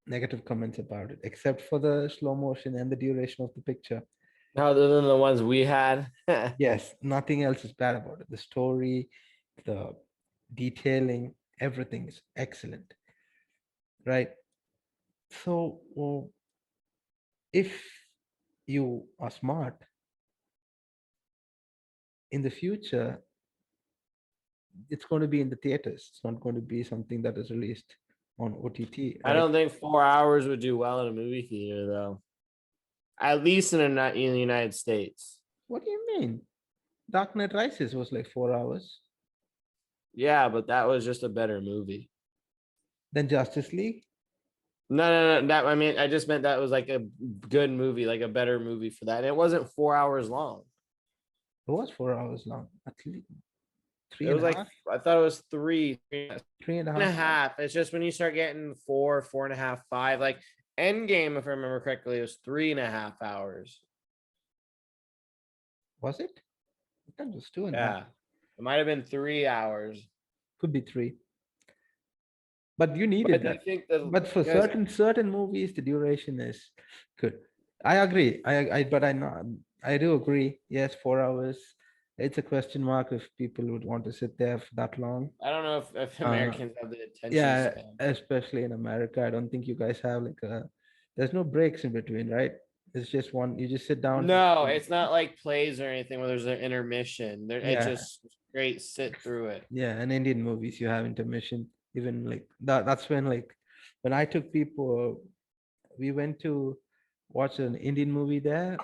negative comments about it, except for the slow motion and the duration of the picture. Other than the ones we had. Yes, nothing else is bad about it. The story, the detailing, everything is excellent, right? So, well, if you are smart in the future, it's going to be in the theaters. It's not going to be something that is released on OTT, I right? don't think 4 hours would do well in a movie theater, though. At least in the United States. What do you mean? Dark Knight Rises was like 4 hours. Yeah, but that was just a better movie. Then Justice League, No. That I mean, I just meant that was like a good movie, like a better movie for that. And it wasn't 4 hours long. it was 4 hours long. At least three It and was a like half, I thought it was three three and a and a half hours. half. It's just when you start getting four and a half, five. Like Endgame, if I remember correctly, it was 3.5 hours. Was it? I thought it was two and a half. Yeah, it might have been 3 hours. Could be three. But you But needed do you that. think the But for guys? certain movies, the duration is good. I agree. But I know I do agree. Yes, 4 hours. It's a question mark if people would want to sit there for that long. I don't know if Uh, Americans have the attention yeah, span. especially in America. I don't think you guys have like there's no breaks in between, right? It's just one. You just sit down. No, it's not like plays or anything where there's an intermission. There, it Yeah, just straight sit through it. yeah. And Indian movies, you have intermission. Even like that. That's when like when I took people. We went to watch an Indian movie there.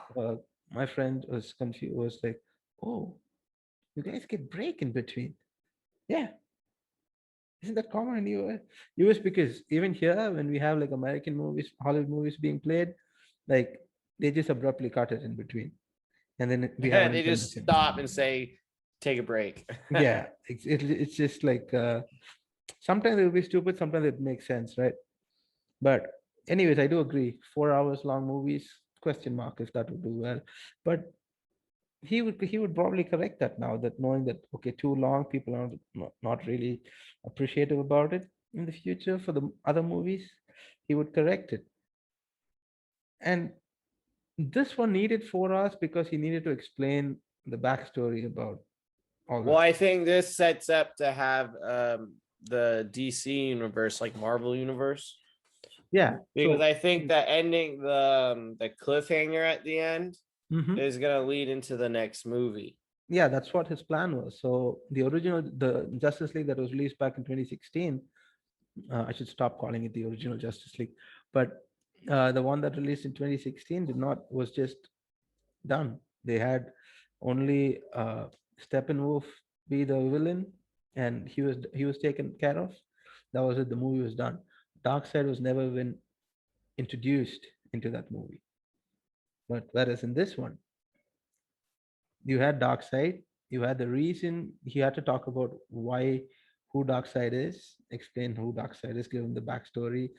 My friend was confused. Was like, "Oh, you guys get break in between." Yeah, isn't that common in US? US because even here when we have like American movies, Hollywood movies being played, like they just abruptly cut it in between, and then we have an They just intermission. stop and say, "Take a break." Yeah, it's just like sometimes it will be stupid, sometimes it makes sense, right? But anyways, I do agree. 4 hours long movies, question mark if that would do well. But he would probably correct that now that knowing that okay, too long, people are not really appreciative about it in the future for the other movies. He would correct it. And this one needed 4 hours because he needed to explain the backstory about all Well, that. I think this sets up to have the DC universe, like Marvel universe, Yeah. because So I think that ending the cliffhanger at the end mhm. is gonna lead into the next movie. Yeah, that's what his plan was. So the Justice League that was released back in 2016, I should stop calling it the original Justice League, but the one that released in 2016 did not was just done. They had only Steppenwolf be the villain, and he was taken care of. That was it. The movie was done. Darkseid was never been introduced into that movie. But whereas in this one, you had Darkseid, you had the reason he had to talk about why who Darkseid is, explain who Darkseid is, give him the backstory,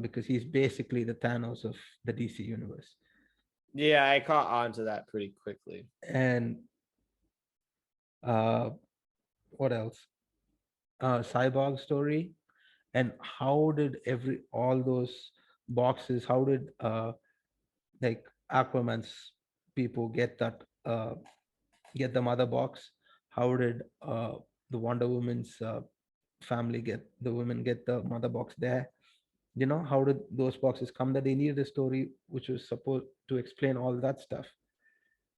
because he's basically the Thanos of the DC universe. Yeah, I caught on to that pretty quickly. And uh, what else? Cyborg story, and how did every all those boxes? How did like Aquaman's people get that? Get the mother box? How did the Wonder Woman's family get the women get the mother box there. How did those boxes come? That they needed a story which was supposed to explain all that stuff.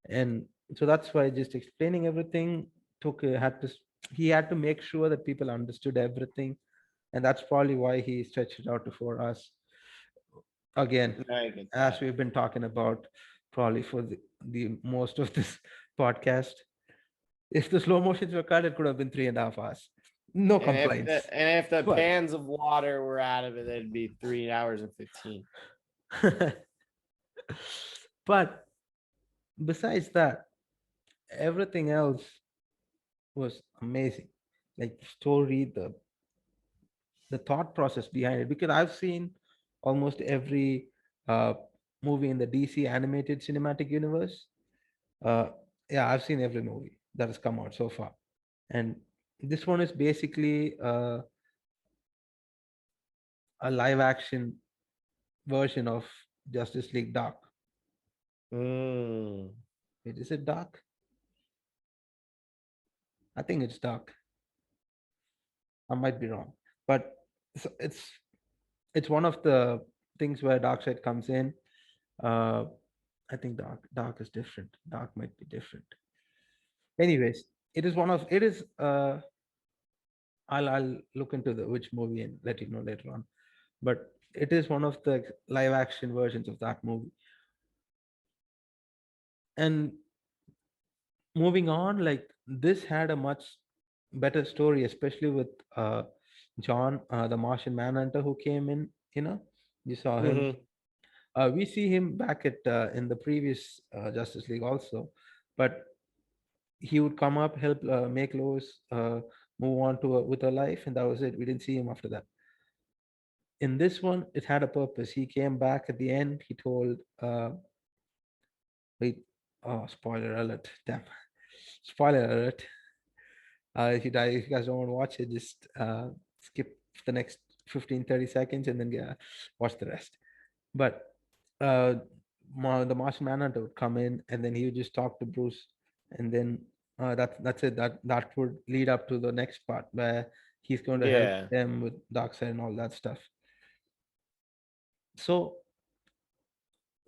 And so that's why just explaining everything took had to he had to make sure that people understood everything, and that's probably why he stretched it out to 4 hours. Again, I get as that. we've been talking about probably for the most of this podcast, if the slow motions were cut, it could have been 3.5 hours. No complaints. And if the But pans of water were out of it, it'd be 3 hours and 15. but besides that, everything else was amazing. Like the story, the thought process behind it. Because I've seen almost every uh, movie in the DC animated cinematic universe. Uh, yeah, I've seen every movie that has come out so far, and this one is basically a live action version of Justice League Dark. Mm. Wait, is it Dark? I think it's Dark. I might be wrong, but it's one of the things where Darkseid comes in. Uh, I think Dark is different. Dark might be different. Anyways, it is one of it is. I'll look into the which movie and let you know later on. But it is one of the live action versions of that movie. And moving on, like this had a much better story, especially with John, the Martian Manhunter, who came in. You saw him. Hmm. We see him back at in the previous Justice League also, but he would come up, help make Lois move on to with her life, and that was it. We didn't see him after that. In this one, it had a purpose. He came back at the end. He told, wait, oh, spoiler alert, damn, spoiler alert. If you guys don't want to watch it, just skip the next 15-30 seconds and then watch the rest. But uh, the Martian Manhunter would come in and then he would just talk to Bruce, and then that's it. That would lead up to the next part where he's going to help Yeah. them with Darkseid and all that stuff. So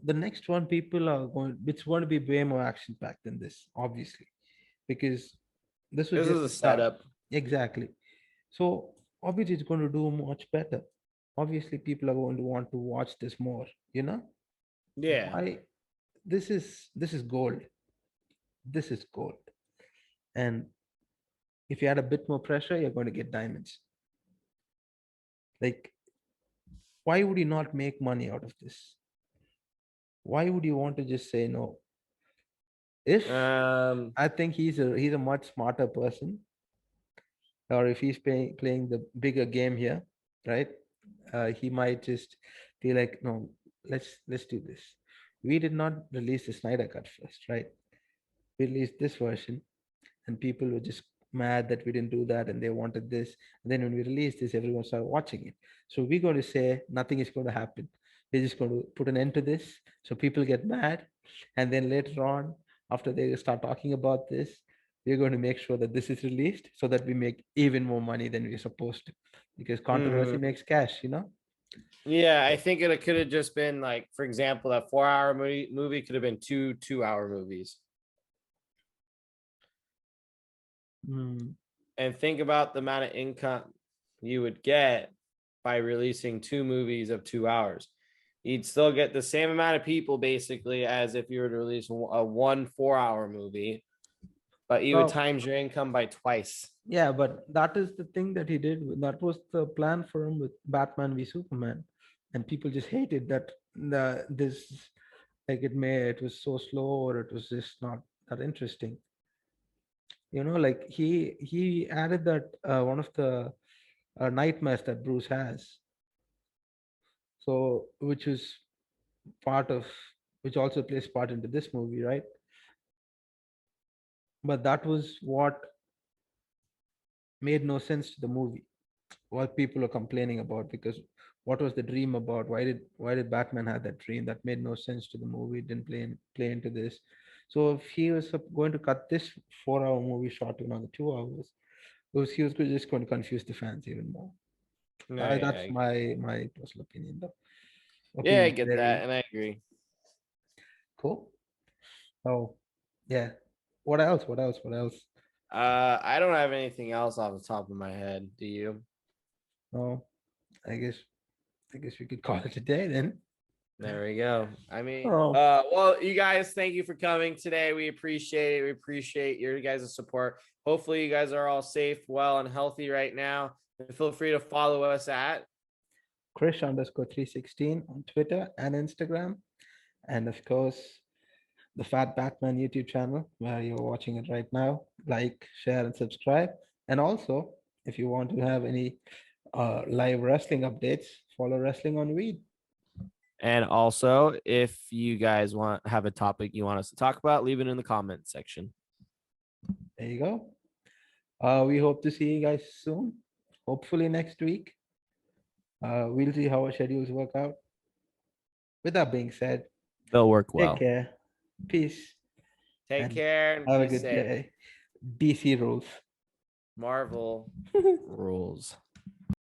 the next one, people are going. It's going to be way more action packed than this, obviously, because this was This is just a the start. setup. Exactly. So obviously, it's going to do much better. Obviously, people are going to want to watch this more. You know Yeah. why? This is gold. This is gold. And if you add a bit more pressure, you're going to get diamonds. Like, why would you not make money out of this? Why would you want to just say no? If Um. I think he's a much smarter person, or if he's playing the bigger game here, right? He might just be like, no, let's do this. We did not release the Snyder cut first, right? We released this version, and people were just mad that we didn't do that, and they wanted this. And then when we released this, everyone started watching it. So we're going to say nothing is going to happen. We're just going to put an end to this, so people get mad, and then later on, after they start talking about this, we're going to make sure that this is released so that we make even more money than we're supposed to, because controversy Mhm. makes cash. Yeah, I think it could have just been like, for example, that 4 hour movie could have been 2 2 hour movies. Mm. And think about the amount of income you would get by releasing two movies of 2 hours. You'd still get the same amount of people basically as if you were to release a 1 4 hour movie, but you would Well, times your income by twice. yeah, but that is the thing that he did. That was the plan for him with Batman v Superman, and people just hated that this like it was so slow, or it was just not that interesting. Like he added that one of the nightmares that Bruce has, so which is part of which also plays part into this movie, right? But that was what made no sense to the movie, what people are complaining about, because what was the dream about? Why did Batman have that dream? That made no sense to the movie. It didn't play into this. So if he was going to cut this 4 hour movie short to another 2 hours, He was just going to confuse the fans even more. That's Yeah, my personal opinion, though. yeah, Okay, I get that, very and I agree. cool. Oh, yeah. What else? What else? What else? I don't have anything else off the top of my head. Do you? No, I guess I guess we could call it a day then. There we go. I mean, Oh, well, you guys, thank you for coming today. We appreciate it. We appreciate your guys' support. Hopefully, you guys are all safe, well, and healthy right now. And feel free to follow us at. Krish_316 on Twitter and Instagram, and of course the Fat Batman YouTube channel where you're watching it right now. Like, share, and subscribe. And also, if you want to have any live wrestling updates, follow Wrestling on Weed. And also, if you guys have a topic you want us to talk about, leave it in the comment section. There you go. We hope to see you guys soon. Hopefully next week. We'll see how our schedules work out. With that being said, They'll work take well. care, peace, Take and care and have a be good safe. day. DC rules. Marvel rules.